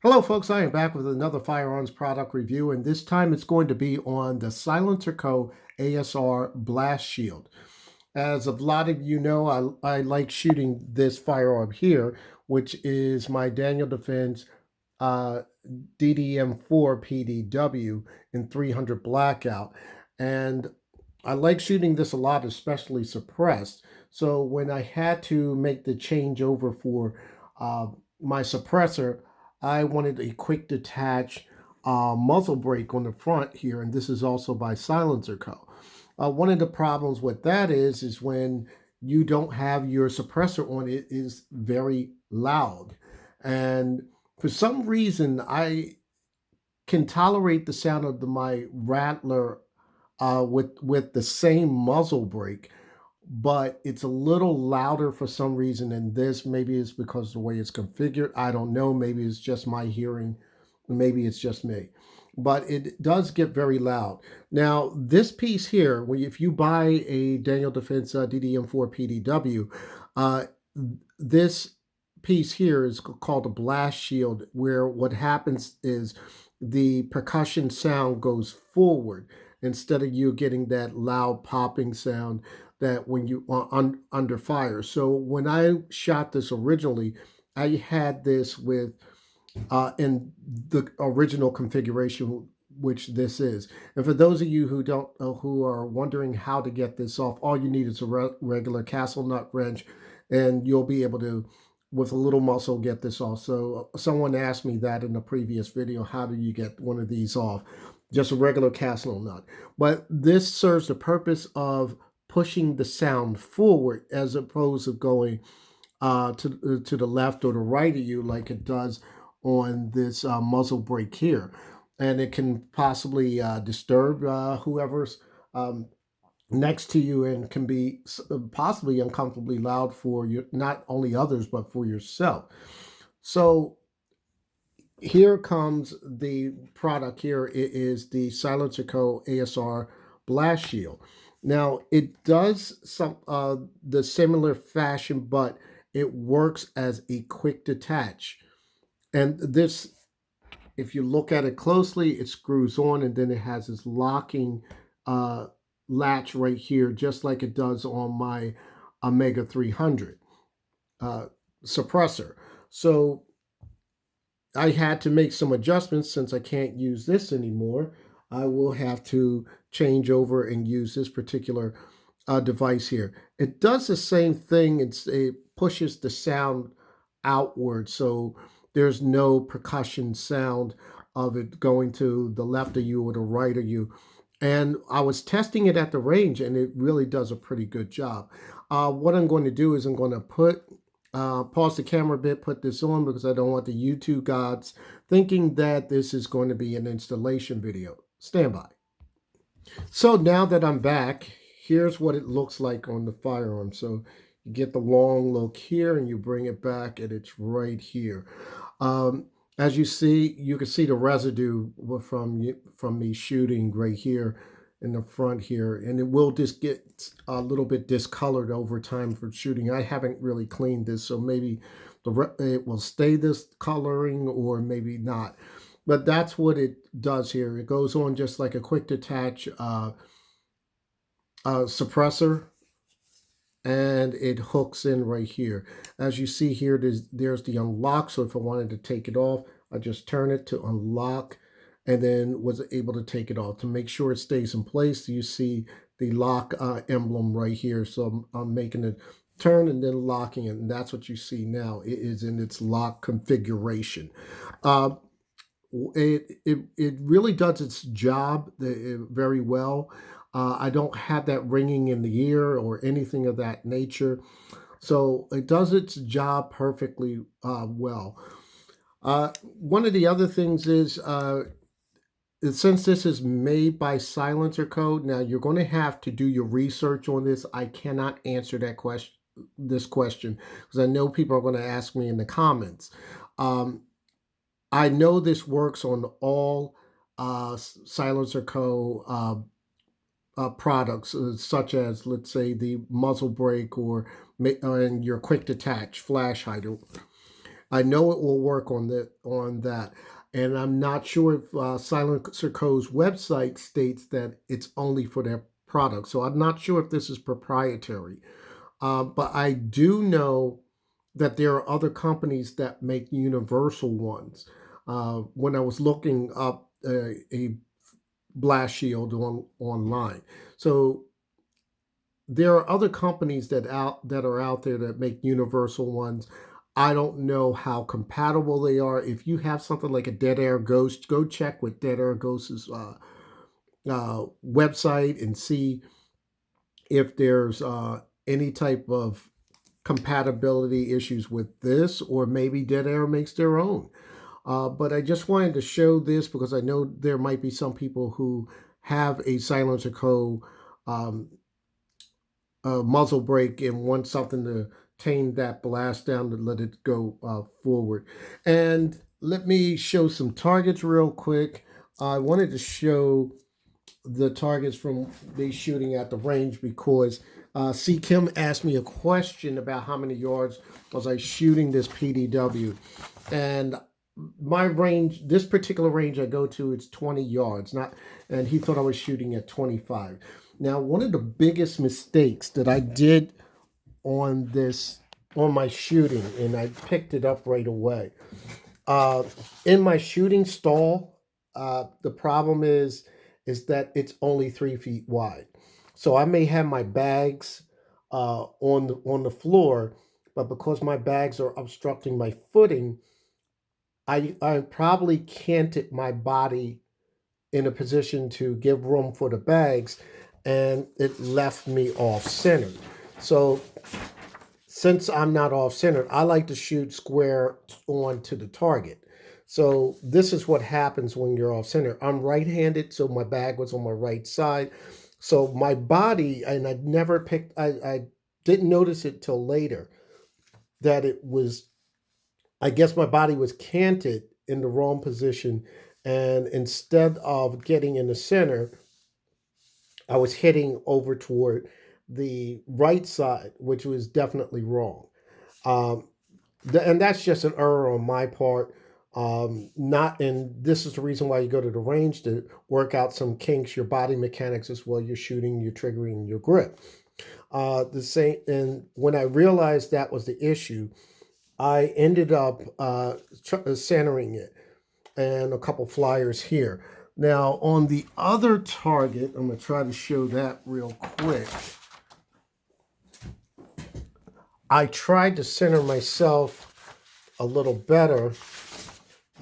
Hello folks, I am back with another firearms product review, and this time it's going to be on the Silencerco ASR Blast Shield. As a lot of you know, I like shooting this firearm here, which is my Daniel Defense uh, DDM4 PDW in 300 Blackout. And I like shooting this a lot, especially suppressed. So when I had to make the change over for my suppressor, I wanted a quick detach muzzle brake on the front here, and this is also by Silencer Co. One of the problems with that is when you don't have your suppressor on, it is very loud. And for some reason, I can tolerate the sound of my Rattler with the same muzzle brake, but it's a little louder for some reason than this. Maybe it's because of the way it's configured. I don't know. Maybe it's just my hearing. Maybe it's just me. But it does get very loud. Now, this piece here, if you buy a Daniel Defense DDM4 PDW, uh, this piece here is called a blast shield, where what happens is the percussion sound goes forward instead of you getting that loud popping sound that when you are under fire. So when I shot this originally, I had this with in the original configuration, which this is. And for those of you who don't who are wondering how to get this off, all you need is a regular castle nut wrench, and you'll be able to, with a little muscle, get this off. So someone asked me that in the previous video, how do you get one of these off? Just a regular castle nut. But this serves the purpose of pushing the sound forward as opposed to going to the left or the right of you like it does on this muzzle brake here. And it can possibly disturb whoever's next to you, and can be possibly uncomfortably loud for you, not only others, but for yourself. So here comes the product here. It is the Silencerco ASR Blast Shield. Now it does some the similar fashion, but it works as a quick detach. And this, if you look at it closely, it screws on, and then it has this locking uh, latch right here, just like it does on my Omega 300 uh, suppressor. So I had to make some adjustments since I can't use this anymore. I will have to change over and use this particular device here. It does the same thing. It pushes the sound outward, so there's no percussion sound of it going to the left of you or the right of you. And I was testing it at the range, and it really does a pretty good job. What I'm going to do is I'm going to pause the camera a bit, put this on, because I don't want the YouTube gods thinking that this is going to be an installation video. Stand by. So now that I'm back, here's what it looks like on the firearm. So you get the long look here, and you bring it back, and it's right here. As you see, you can see the residue from me shooting right here in the front here, and it will just get a little bit discolored over time for shooting. I haven't really cleaned this, so maybe it will stay this coloring or maybe not. But that's what it does here. It goes on just like a quick detach suppressor, and it hooks in right here. As you see here, there's the unlock. So if I wanted to take it off, I just turn it to unlock, and then was able to take it off. To make sure it stays in place, you see the lock emblem right here. So I'm making it turn and then locking it, and that's what you see now. It is in its lock configuration. Uh, it really does its job very well. I don't have that ringing in the ear or anything of that nature. So it does its job perfectly well. One of the other things is, since this is made by Silencer Code, now you're going to have to do your research on this. I cannot answer this question because I know people are going to ask me in the comments. I know this works on all Silencer Co. Products, such as, let's say, the muzzle brake or and your quick detach flash hider. I know it will work on that. And I'm not sure if Silencerco's website states that it's only for their product. So I'm not sure if this is proprietary. But I do know that there are other companies that make universal ones. When I was looking up a blast shield online, so there are other companies that are out there that make universal ones. I don't know how compatible they are. If you have something like a Dead Air Ghost, go check with Dead Air Ghost's website and see if there's any type of compatibility issues with this, or maybe Dead Air makes their own. But I just wanted to show this because I know there might be some people who have a Silencerco um, muzzle brake and want something to tame that blast down to let it go forward. And let me show some targets real quick. I wanted to show the targets from me shooting at the range because C. Kim asked me a question about how many yards was I shooting this PDW. And my range, this particular range I go to, it's 20 yards, not, and he thought I was shooting at 25. Now, one of the biggest mistakes that I did on my shooting, and I picked it up right away. In my shooting stall, the problem is that it's only 3 feet wide. So I may have my bags on the floor, but because my bags are obstructing my footing, I probably canted my body in a position to give room for the bags, and it left me off center. So since I'm not off center, I like to shoot square on to the target. So this is what happens when you're off center. I'm right-handed, so my bag was on my right side. So my body, and I didn't notice it till later that it was, I guess my body was canted in the wrong position. And instead of getting in the center, I was hitting over toward the right side, which was definitely wrong. Um, and that's just an error on my part. Not, and this is the reason why you go to the range to work out some kinks, your body mechanics as well. You're shooting, you're triggering your grip. The same, and when I realized that was the issue, I ended up centering it and a couple flyers here. Now on the other target, I'm going to try to show that real quick. I tried to center myself a little better.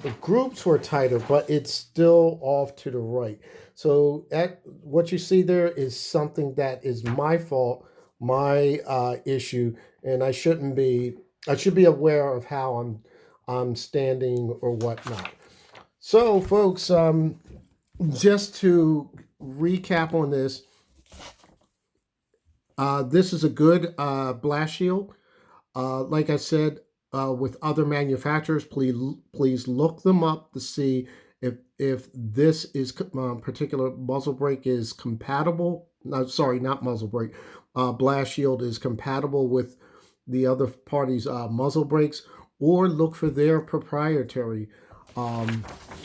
The groups were tighter, but it's still off to the right. So what you see there is something that is my fault, my issue, and I should be aware of how I'm standing or whatnot. So folks, just to recap on this, this is a good blast shield. Like I said, with other manufacturers, please look them up to see if this is particular muzzle brake is compatible. No, sorry, not muzzle brake. Blast shield is compatible with the other party's muzzle brakes, or look for their proprietary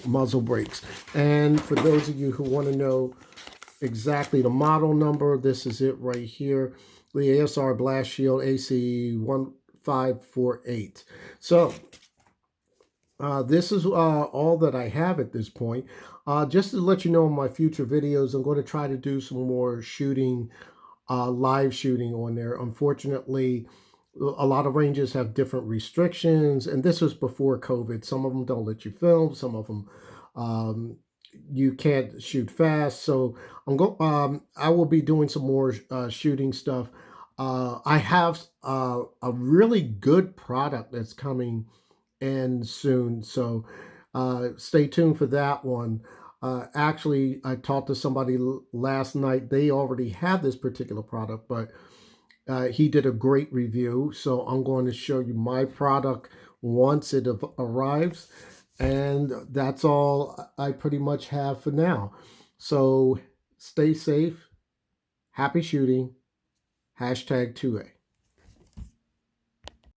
muzzle brakes. And for those of you who want to know exactly the model number, this is it right here. The ASR Blast Shield AC 1548. So this is all that I have at this point. Just to let you know, in my future videos, I'm going to try to do some more shooting, live shooting on there. Unfortunately, a lot of ranges have different restrictions, and this was before COVID. Some of them don't let you film. Some of them you can't shoot fast. So I will be doing some more shooting stuff. I have a really good product that's coming in soon, so stay tuned for that one. Actually, I talked to somebody last night. They already have this particular product, but he did a great review. So I'm going to show you my product once it arrives. And that's all I pretty much have for now. So stay safe. Happy shooting. #2A.